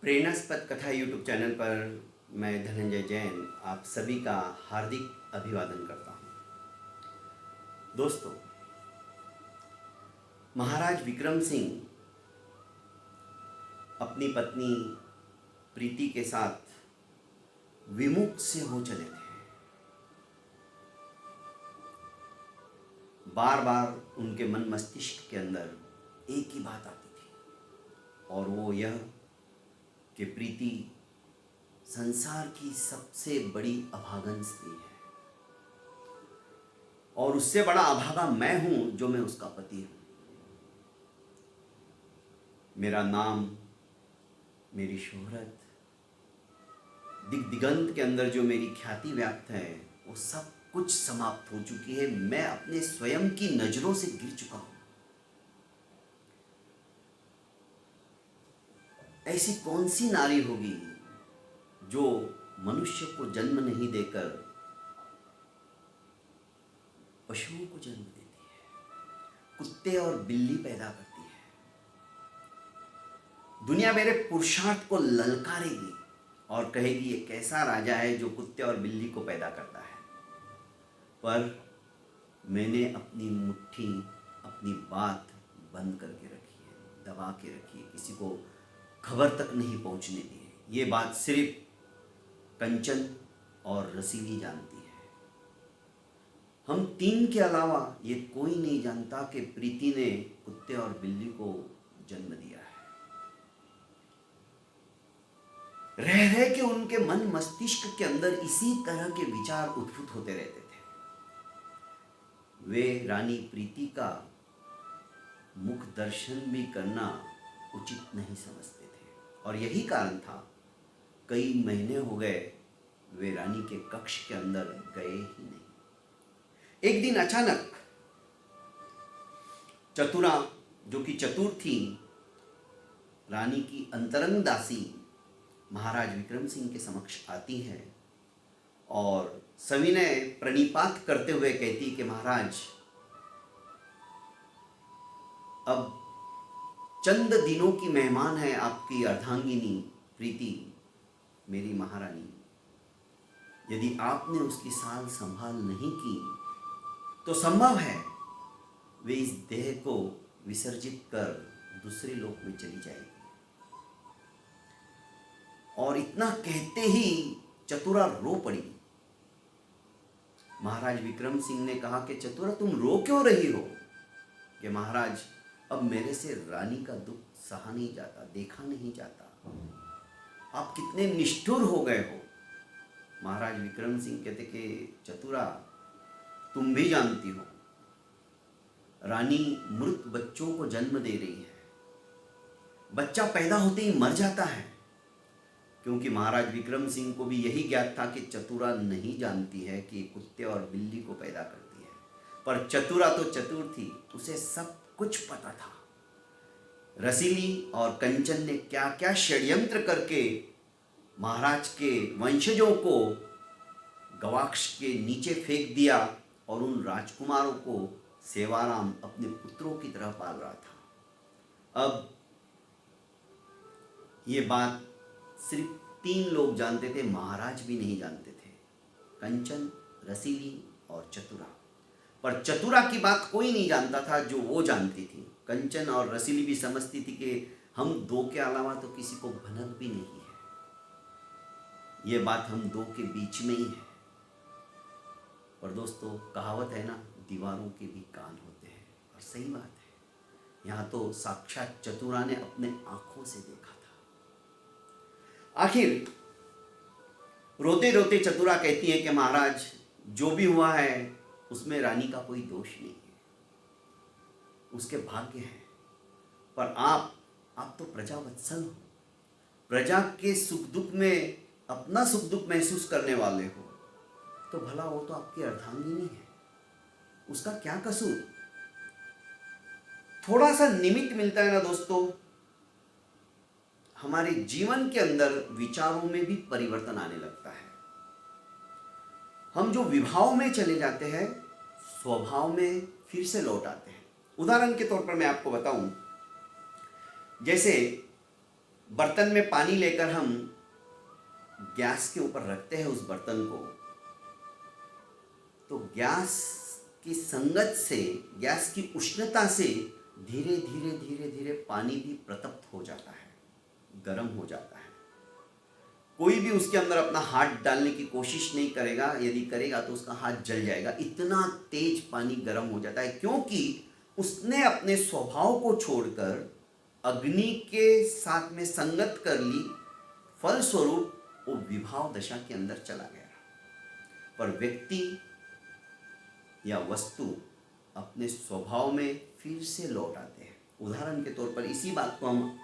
प्रेरणास्पद कथा YouTube channel पर मैं धनंजय जैन आप सभी का हार्दिक अभिवादन करता हूँ। दोस्तों, महाराज विक्रम सिंह अपनी पत्नी प्रीति के साथ विमुख से हो चले थे। बार बार उनके मन मस्तिष्क के अंदर एक ही बात आती थी और वो यह कि प्रीति संसार की सबसे बड़ी अभागन स्त्री है और उससे बड़ा अभागा मैं हूं जो मैं उसका पति हूं। मेरा नाम, मेरी शोहरत, दिग्दिगंत के अंदर जो मेरी ख्याति व्याप्त है वो सब कुछ समाप्त हो चुकी है। मैं अपने स्वयं की नजरों से गिर चुका हूं। ऐसी कौन सी नारी होगी जो मनुष्य को जन्म नहीं देकर पशुओं को जन्म देती है, कुत्ते और बिल्ली पैदा करती है। दुनिया मेरे पुरुषार्थ को ललकारेगी और कहेगी ये कैसा राजा है जो कुत्ते और बिल्ली को पैदा करता है। पर मैंने अपनी मुट्ठी, अपनी बात बंद करके रखी है, दबा के रखी है, किसी को खबर तक नहीं पहुंचने दी है। ये बात सिर्फ कंचन और रसीली जानती है। हम तीन के अलावा ये कोई नहीं जानता कि प्रीति ने कुत्ते और बिल्ली को जन्म दिया है। रह रह के उनके मन मस्तिष्क के अंदर इसी तरह के विचार उद्भूत होते रहते थे। वे रानी प्रीति का मुख दर्शन भी करना उचित नहीं समझते थे और यही कारण था कई महीने हो गए वे रानी के कक्ष के अंदर गए ही नहीं। एक दिन अचानक चतुरा, जो कि चतुर थी, रानी की अंतरंग दासी महाराज विक्रम सिंह के समक्ष आती है और सविनय प्रणिपात करते हुए कहती कि महाराज, अब चंद दिनों की मेहमान है आपकी अर्धांगिनी प्रीति, मेरी महारानी। यदि आपने उसकी साल संभाल नहीं की तो संभव है वे इस देह को विसर्जित कर दूसरे लोक में चली जाएगी। और इतना कहते ही चतुरा रो पड़ी। महाराज विक्रम सिंह ने कहा कि चतुरा, तुम रो क्यों रही हो? कि महाराज, अब मेरे से रानी का दुख सहा नहीं जाता, देखा नहीं जाता। आप कितने निष्ठुर हो गए हो। महाराज विक्रम सिंह कहते कि चतुरा, तुम भी जानती हो रानी मृत बच्चों को जन्म दे रही है। बच्चा पैदा होते ही मर जाता है, क्योंकि महाराज विक्रम सिंह को भी यही ज्ञात था कि चतुरा नहीं जानती है कि कुत्ते और बिल्ली को पैदा करती है। पर चतुरा तो चतुर थी, उसे सब कुछ पता था। रसीली और कंचन ने क्या क्या षड्यंत्र करके महाराज के वंशजों को गवाक्ष के नीचे फेंक दिया और उन राजकुमारों को सेवाराम अपने पुत्रों की तरह पाल रहा था। अब ये बात सिर्फ तीन लोग जानते थे, महाराज भी नहीं जानते थे, कंचन, रसीली और चतुरा। पर चतुरा की बात कोई नहीं जानता था जो वो जानती थी। कंचन और रसीली भी समझती थी कि हम दो के अलावा तो किसी को भनक भी नहीं है। ये बात हम दो के बीच में ही है। पर दोस्तों, कहावत है ना, दीवारों के भी कान होते हैं, और सही बात है। यहाँ तो साक्षात चतुरा ने अपने आंखों से देखा था। आखिर रोते रोते चतुरा कहती है कि महाराज, जो भी हुआ है उसमें रानी का कोई दोष नहीं है, उसके भाग्य है। पर आप तो प्रजा वत्सल हो, प्रजा के सुख दुख में अपना सुख दुख महसूस करने वाले हो, तो भला वो तो आपकी अर्धांगिनी है, उसका क्या कसूर? थोड़ा सा निमित्त मिलता है ना दोस्तों, हमारे जीवन के अंदर विचारों में भी परिवर्तन आने लगता है। हम जो विभाव में चले जाते हैं, स्वभाव में फिर से लौट आते हैं। उदाहरण के तौर पर मैं आपको बताऊं, जैसे बर्तन में पानी लेकर हम गैस के ऊपर रखते हैं उस बर्तन को, तो गैस की संगत से, गैस की उष्णता से धीरे धीरे धीरे धीरे पानी भी प्रतप्त हो जाता है, गर्म हो जाता है। कोई भी उसके अंदर अपना हाथ डालने की कोशिश नहीं करेगा, यदि करेगा तो उसका हाथ जल जाएगा, इतना तेज पानी गर्म हो जाता है, क्योंकि उसने अपने स्वभाव को छोड़कर अग्नि के साथ में संगत कर ली, फलस्वरूप वो विभाव दशा के अंदर चला गया। पर व्यक्ति या वस्तु अपने स्वभाव में फिर से लौट आते हैं। उदाहरण के तौर पर इसी बात को हम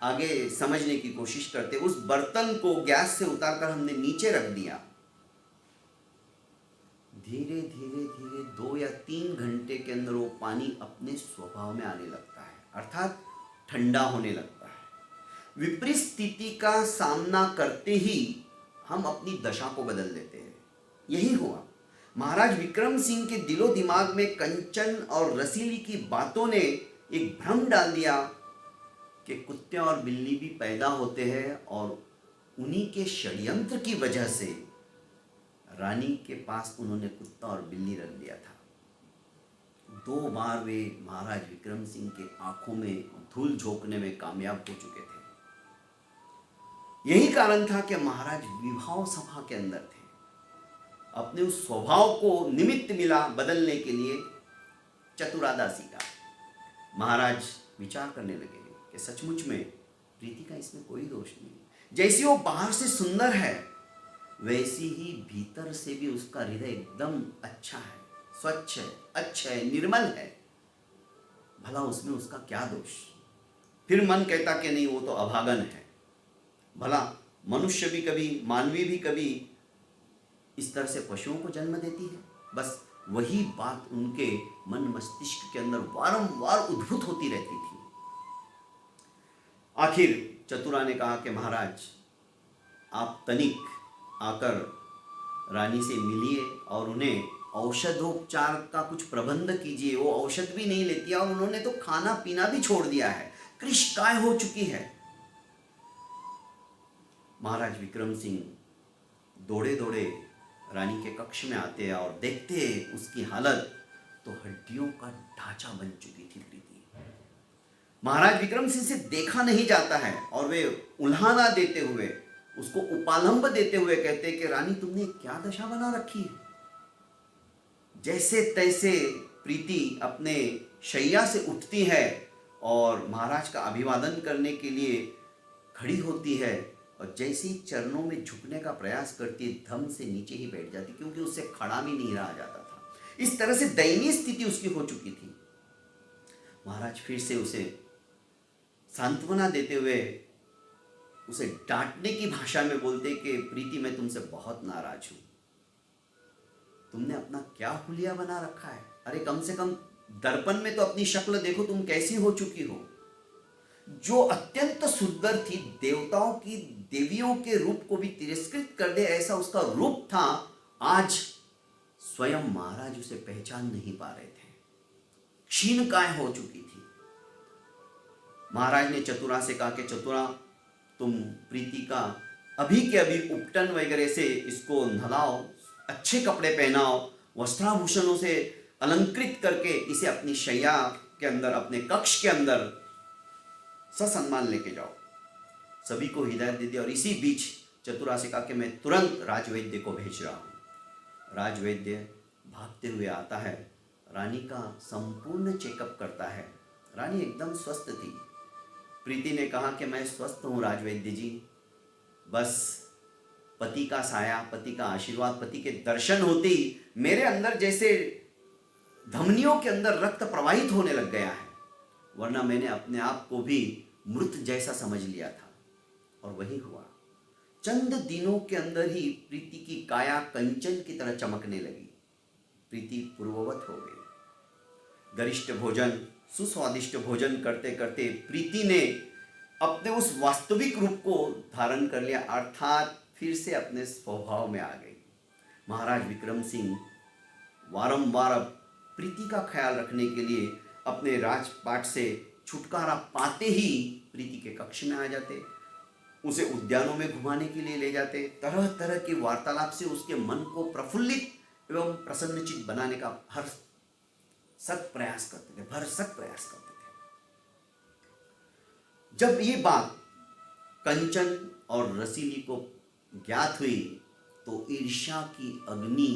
आगे समझने की कोशिश करते हैं। उस बर्तन को गैस से उतारकर हमने नीचे रख दिया, धीरे धीरे धीरे 2 या 3 घंटे के अंदर वो पानी अपने स्वभाव में आने लगता है, अर्थात ठंडा होने लगता है। विपरीत स्थिति का सामना करते ही हम अपनी दशा को बदल देते हैं। यही हुआ। महाराज विक्रम सिंह के दिलो दिमाग में कंचन और रसीली की बातों ने एक भ्रम डाल दिया कि कुत्ते और बिल्ली भी पैदा होते हैं, और उन्हीं के षड्यंत्र की वजह से रानी के पास उन्होंने कुत्ता और बिल्ली रख दिया था। 2 बार वे महाराज विक्रम सिंह के आंखों में धूल झोंकने में कामयाब हो चुके थे। यही कारण था कि महाराज विभाव सभा के अंदर थे। अपने उस स्वभाव को निमित्त मिला बदलने के लिए चतुरादासी का। महाराज विचार करने लगे कि सचमुच में प्रीति का इसमें कोई दोष नहीं। जैसी वो बाहर से सुंदर है, वैसी ही भीतर से भी उसका हृदय एकदम अच्छा है, स्वच्छ है, अच्छा है, निर्मल है। भला उसमें उसका क्या दोष? फिर मन कहता कि नहीं, वो तो अभागन है। भला मनुष्य भी कभी, मानवी भी कभी इस तरह से पशुओं को जन्म देती है? बस वही बात उनके मन मस्तिष्क के अंदर वारंवार उद्भूत होती रहती थी। आखिर चतुरा ने कहा कि महाराज, आप तनिक आकर रानी से मिलिए और उन्हें औषधोपचार का कुछ प्रबंध कीजिए। वो औषध भी नहीं लेती है और उन्होंने तो खाना पीना भी छोड़ दिया है, कृशकाय हो चुकी है। महाराज विक्रम सिंह दौड़े दौड़े रानी के कक्ष में आते हैं और देखते उसकी हालत, तो हड्डियों का ढांचा बन चुकी थी प्रीति। महाराज विक्रम सिंह से देखा नहीं जाता है और वे उल्हाना देते हुए, उसको उपालंब देते हुए कहते कि रानी, तुमने क्या दशा बना रखी है। जैसे तैसे प्रीति अपने शैया से उठती है और महाराज का अभिवादन करने के लिए खड़ी होती है, और जैसे ही चरणों में झुकने का प्रयास करती है, धम से नीचे ही बैठ जाती, क्योंकि उससे खड़ा भी नहीं रहा जाता था। इस तरह से दयनीय स्थिति उसकी हो चुकी थी। महाराज फिर से उसे सांत्वना देते हुए उसे डांटने की भाषा में बोलते कि प्रीति, मैं तुमसे बहुत नाराज हूं। तुमने अपना क्या हुलिया बना रखा है? अरे कम से कम दर्पण में तो अपनी शक्ल देखो, तुम कैसी हो चुकी हो। जो अत्यंत सुंदर थी, देवताओं की देवियों के रूप को भी तिरस्कृत कर दे ऐसा उसका रूप था, आज स्वयं महाराज उसे पहचान नहीं पा रहे थे, क्षीणकाय हो चुकी थी। महाराज ने चतुरा से कहा कि चतुरा, तुम प्रीति का अभी के अभी उपटन वगैरह से इसको नहलाओ, अच्छे कपड़े पहनाओ, वस्त्राभूषणों से अलंकृत करके इसे अपनी शैया के अंदर, अपने कक्ष के अंदर ससम्मान लेके जाओ। सभी को हिदायत दे दी। और इसी बीच चतुरा से कहा कि मैं तुरंत राजवैद्य को भेज रहा हूँ। राजवैद्य भागते हुए आता है, रानी का संपूर्ण चेकअप करता है। रानी एकदम स्वस्थ थी। प्रीति ने कहा कि मैं स्वस्थ हूँ राजवैद्य जी, बस पति का साया, पति का आशीर्वाद, पति के दर्शन होते ही मेरे अंदर जैसे धमनियों के अंदर रक्त प्रवाहित होने लग गया है, वरना मैंने अपने आप को भी मृत जैसा समझ लिया था। और वही हुआ। चंद दिनों के अंदर ही प्रीति की काया कंचन की तरह चमकने लगी। प्रीति पूर्ववत हो गई। गरिष्ठ भोजन, सुस्वादिष्ट भोजन करते करते प्रीति ने अपने उस वास्तविक रूप को धारण कर लिया, अर्थात फिर से अपने स्वभाव में आ गई। महाराज विक्रम सिंह वारंवार प्रीति का ख्याल रखने के लिए अपने राजपाट से छुटकारा पाते ही प्रीति के कक्ष में आ जाते उसे उद्यानों में घुमाने के लिए ले जाते, तरह तरह की वार्तालाप से उसके मन को प्रफुल्लित एवं प्रसन्नचित बनाने का भरसक प्रयास करते थे, भरसक प्रयास करते थे। जब ये बात कंचन और रसीली को ज्ञात हुई तो ईर्ष्या की अग्नि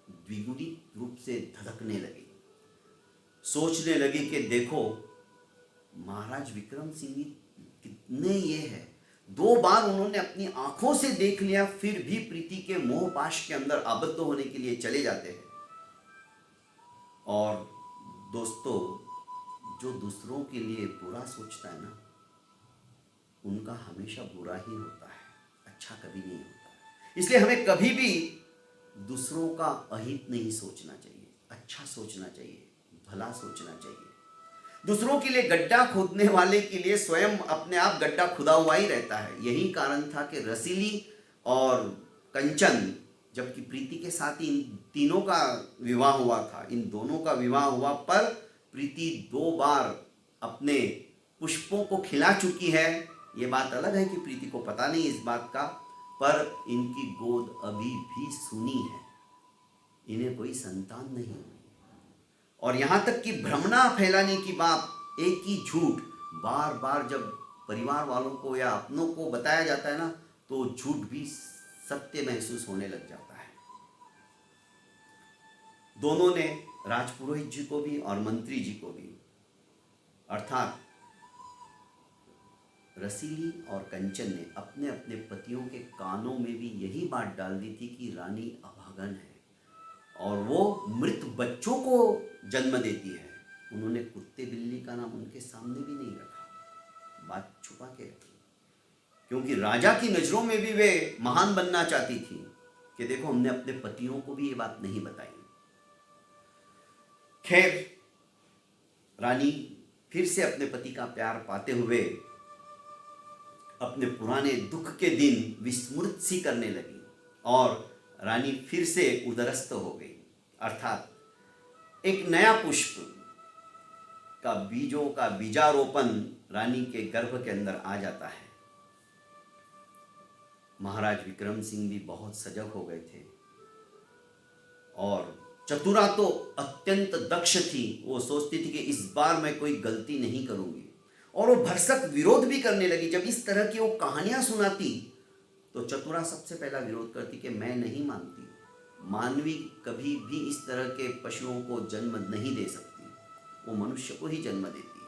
द्विगुणित रूप से धधकने लगी। सोचने लगी कि देखो महाराज विक्रम सिंह कितने ये है, 2 बार उन्होंने अपनी आंखों से देख लिया, फिर भी प्रीति के मोह पाश के अंदर आबद्ध होने के लिए चले जाते हैं। और दोस्तों, जो दूसरों के लिए बुरा सोचता है ना, उनका हमेशा बुरा ही होता है, अच्छा कभी नहीं होता। इसलिए हमें कभी भी दूसरों का अहित नहीं सोचना चाहिए, अच्छा सोचना चाहिए, भला सोचना चाहिए। दूसरों के लिए गड्ढा खोदने वाले के लिए स्वयं अपने आप गड्ढा खुदा हुआ ही रहता है। यही कारण था कि रसीली और कंचन, जबकि प्रीति के साथ ही इन तीनों का विवाह हुआ था, इन दोनों का विवाह हुआ, पर प्रीति 2 बार अपने पुष्पों को खिला चुकी है। ये बात अलग है कि प्रीति को पता नहीं इस बात का, पर इनकी गोद अभी भी सूनी है, इन्हें कोई संतान नहीं हुई। और यहाँ तक कि भ्रमणा फैलाने की बात, एक ही झूठ बार बार जब परिवार वालों को या अपनों को बताया जाता है ना, तो झूठ भी सत्य महसूस होने लग जाता है। दोनों ने, राजपुरोहित जी को भी और मंत्री जी को भी, अर्थात रसीली और कंचन ने अपने अपने पतियों के कानों में भी यही बात डाल दी थी कि रानी अभागन है और वो मृत बच्चों को जन्म देती है। उन्होंने कुत्ते बिल्ली का नाम उनके सामने भी नहीं रखा, बात छुपा के रखी, क्योंकि राजा की नजरों में भी वे महान बनना चाहती थी कि देखो हमने अपने पतियों को भी ये बात नहीं बताई। खैर, रानी फिर से अपने पति का प्यार पाते हुए अपने पुराने दुख के दिन विस्मृत सी करने लगी और रानी फिर से उदरस्त हो गई। अर्थात एक नया पुष्प का बीजों का बीजारोपण रानी के गर्भ के अंदर आ जाता है। महाराज विक्रम सिंह भी बहुत सजग हो गए थे और चतुरा तो अत्यंत दक्ष थी। वो सोचती थी कि इस बार मैं कोई गलती नहीं करूंगी, और वो भरसक विरोध भी करने लगी। जब इस तरह की वो कहानियां सुनाती तो चतुरा सबसे पहला विरोध करती कि मैं नहीं मानती, मानवी कभी भी इस तरह के पशुओं को जन्म नहीं दे सकती, वो मनुष्य को ही जन्म देती है।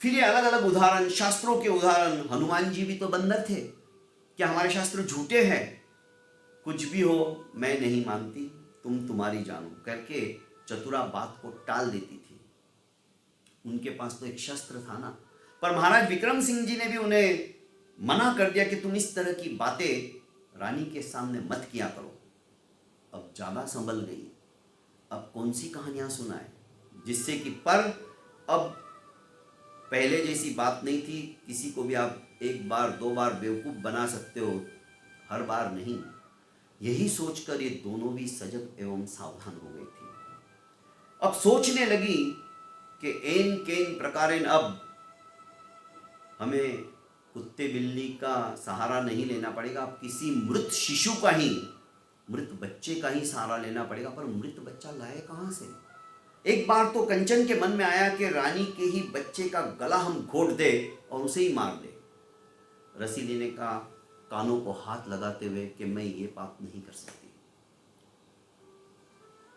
फिर ये अलग अलग उदाहरण, शास्त्रों के उदाहरण, हनुमान जी भी तो बंदर थे, क्या हमारे शास्त्र झूठे हैं? कुछ भी हो मैं नहीं मानती, तुम तुम्हारी जानो करके चतुरा बात को टाल देती थी। उनके पास तो एक शस्त्र था ना। पर महाराज विक्रम सिंह जी ने भी उन्हें मना कर दिया कि तुम इस तरह की बातें रानी के सामने मत किया करो। अब ज़्यादा संभल गई, अब कौन सी कहानियां सुनाए, जिससे कि पर अब पहले जैसी बात नहीं थी। किसी को भी आप 1 बार 2 बार बेवकूफ़ बना सकते हो, हर बार नहीं। यही सोचकर ये दोनों भी सजग एवं सावधान हो गई थी। अब सोचने लगी कि एन केन प्रकारेण अब हमें कुत्ते बिल्ली का सहारा नहीं लेना पड़ेगा, अब किसी मृत शिशु का ही, मृत बच्चे का ही सहारा लेना पड़ेगा। पर मृत बच्चा लाए कहाँ से? एक बार तो कंचन के मन में आया कि रानी के ही बच्चे का गला हम घोट दे और उसे ही मार दे। रसीली ने कहा कानों को हाथ लगाते हुए कि मैं ये पाप नहीं कर सकती।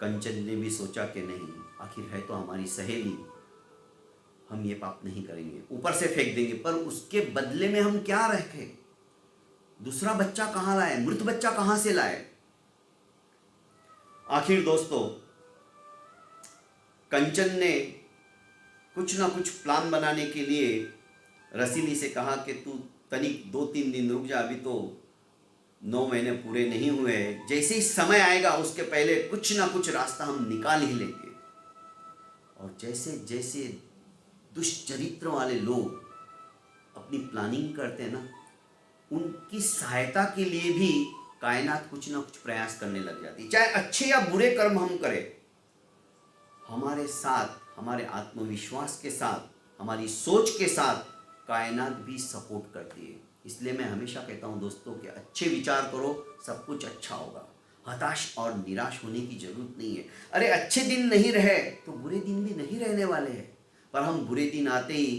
कंचन ने भी सोचा कि नहीं, आखिर है तो हमारी सहेली, हम ये पाप नहीं करेंगे, ऊपर से फेंक देंगे, पर उसके बदले में हम क्या रखें? दूसरा बच्चा कहाँ लाए, मृत बच्चा कहाँ से लाए? आखिर दोस्तों कंचन ने कुछ ना कुछ प्लान बनाने के लिए रसीली से कहा कि तू तनिक 2-3 दिन रुक जा, अभी तो 9 महीने पूरे नहीं हुए हैं, जैसे ही समय आएगा उसके पहले कुछ ना कुछ रास्ता हम निकाल ही लेंगे। और जैसे जैसे दुष्चरित्र वाले लोग अपनी प्लानिंग करते हैं ना, उनकी सहायता के लिए भी कायनात कुछ ना कुछ प्रयास करने लग जाती। चाहे अच्छे या बुरे कर्म हम करें, हमारे साथ, हमारे आत्मविश्वास के साथ, हमारी सोच के साथ कायनात भी सपोर्ट करती है। इसलिए मैं हमेशा कहता हूँ दोस्तों कि अच्छे विचार करो, सब कुछ अच्छा होगा। हताश और निराश होने की जरूरत नहीं है। अरे अच्छे दिन नहीं रहे तो बुरे दिन भी नहीं रहने वाले हैं, पर हम बुरे दिन आते ही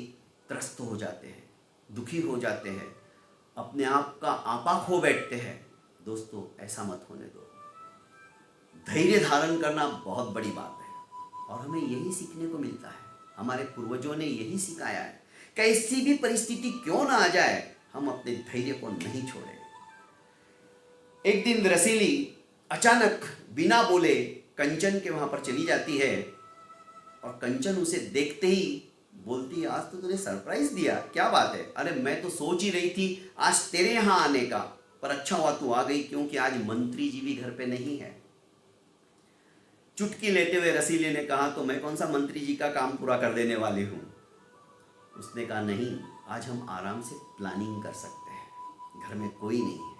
त्रस्त हो जाते हैं, दुखी हो जाते हैं, अपने आप का आपा खो बैठते हैं। दोस्तों ऐसा मत होने दो। धैर्य धारण करना बहुत बड़ी बात है और हमें यही सीखने को मिलता है। हमारे पूर्वजों ने यही सिखाया है, कैसी भी परिस्थिति क्यों ना आ जाए हम अपने धैर्य को नहीं छोड़ें। एक दिन रसीली अचानक बिना बोले कंचन के वहां पर चली जाती है और कंचन उसे देखते ही बोलती है, आज तो तूने सरप्राइज दिया, क्या बात है? अरे मैं तो सोच ही रही थी आज तेरे यहां आने का, पर अच्छा हुआ तू आ गई, क्योंकि आज मंत्री जी भी घर पे नहीं है। चुटकी लेते हुए रसीले ने कहा, तो मैं कौन सा मंत्री जी का काम पूरा कर देने वाली हूँ। उसने कहा, नहीं, आज हम आराम से प्लानिंग कर सकते हैं, घर में कोई नहीं है।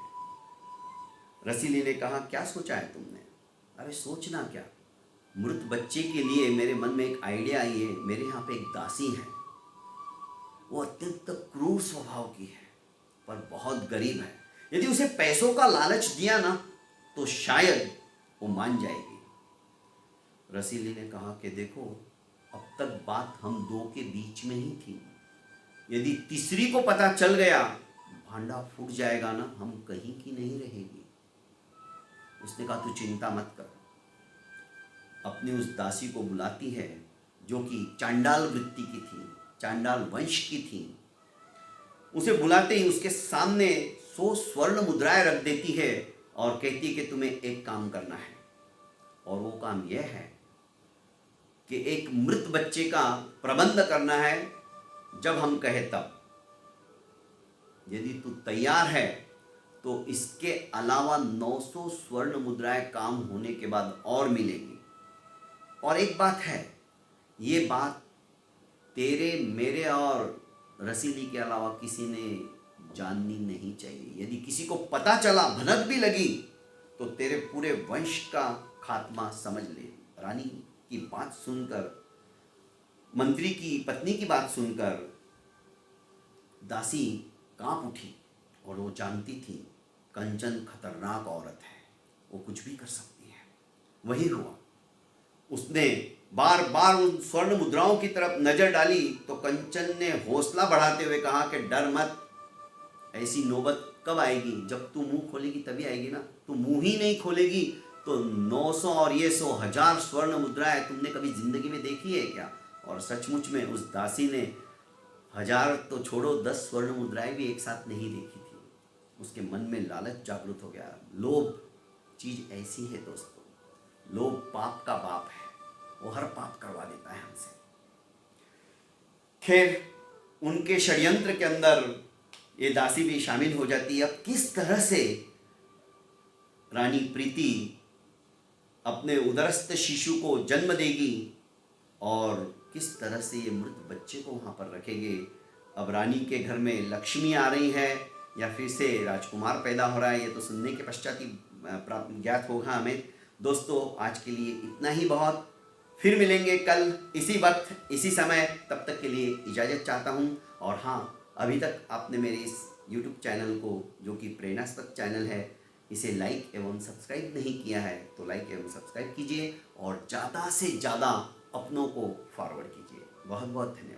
रसीले ने कहा, क्या सोचा है तुमने? अरे सोचना क्या, मृत बच्चे के लिए मेरे मन में एक आइडिया आई है। मेरे यहाँ पे एक दासी है, वो अत्यंत क्रूर स्वभाव की है पर बहुत गरीब है। यदि उसे पैसों का लालच दिया ना तो शायद वो मान जाएगी। रसीली ने कहा कि देखो, अब तक बात हम दो के बीच में ही थी, यदि तीसरी को पता चल गया भांडा फूट जाएगा ना, हम कहीं की नहीं रहेगी। उसने कहा, तू चिंता मत कर। अपनी उस दासी को बुलाती है जो कि चांडाल वृत्ति की थी, चांडाल वंश की थी। उसे बुलाते ही उसके सामने 100 स्वर्ण मुद्राएं रख देती है और कहती है कि तुम्हें एक काम करना है, और वो काम यह है कि एक मृत बच्चे का प्रबंध करना है जब हम कहे तब। यदि तू तैयार है तो इसके अलावा 900 स्वर्ण मुद्राएं काम होने के बाद और मिलेगी। और एक बात है, ये बात तेरे, मेरे और रसीली के अलावा किसी ने जाननी नहीं चाहिए। यदि किसी को पता चला, भनक भी लगी, तो तेरे पूरे वंश का खात्मा समझ ले। रानी की बात सुनकर, मंत्री की पत्नी की बात सुनकर दासी कांप उठी और वो जानती थी कंचन खतरनाक औरत है, वो कुछ भी कर सकती है। वही हुआ। उसने बार बार उन स्वर्ण मुद्राओं की तरफ नजर डाली तो कंचन ने हौसला बढ़ाते हुए कहा कि डर मत, ऐसी नौबत कब आएगी, जब तू मुंह खोलेगी तभी आएगी ना। तू मुंह ही नहीं खोलेगी तो 900 और ये 100 1000 स्वर्ण मुद्राएं तुमने कभी जिंदगी में देखी है क्या? और सचमुच में उस दासी ने 1000 तो छोड़ो, 10 स्वर्ण मुद्राएं भी एक साथ नहीं देखी थी। उसके मन में लालच जागृत हो गया। लोभ चीज ऐसी है दोस्तों, लोभ पाप का बाप है, वो हर पाप करवा देता है हमसे। खैर, उनके षड्यंत्र के अंदर ये दासी भी शामिल हो जाती है। अब किस तरह से रानी प्रीति अपने उदरस्थ शिशु को जन्म देगी और किस तरह से ये मृत बच्चे को वहां पर रखेंगे। अब रानी के घर में लक्ष्मी आ रही है या फिर से राजकुमार पैदा हो रहा है, ये तो सुनने के पश्चात ही ज्ञात होगा हमें। दोस्तों आज के लिए इतना ही बहुत। फिर मिलेंगे कल इसी वक्त इसी समय, तब तक के लिए इजाज़त चाहता हूँ। और हाँ, अभी तक आपने मेरे इस YouTube चैनल को, जो कि प्रेरणास्पद चैनल है, इसे लाइक एवं सब्सक्राइब नहीं किया है तो लाइक एवं सब्सक्राइब कीजिए और ज़्यादा से ज़्यादा अपनों को फॉरवर्ड कीजिए। बहुत बहुत धन्यवाद।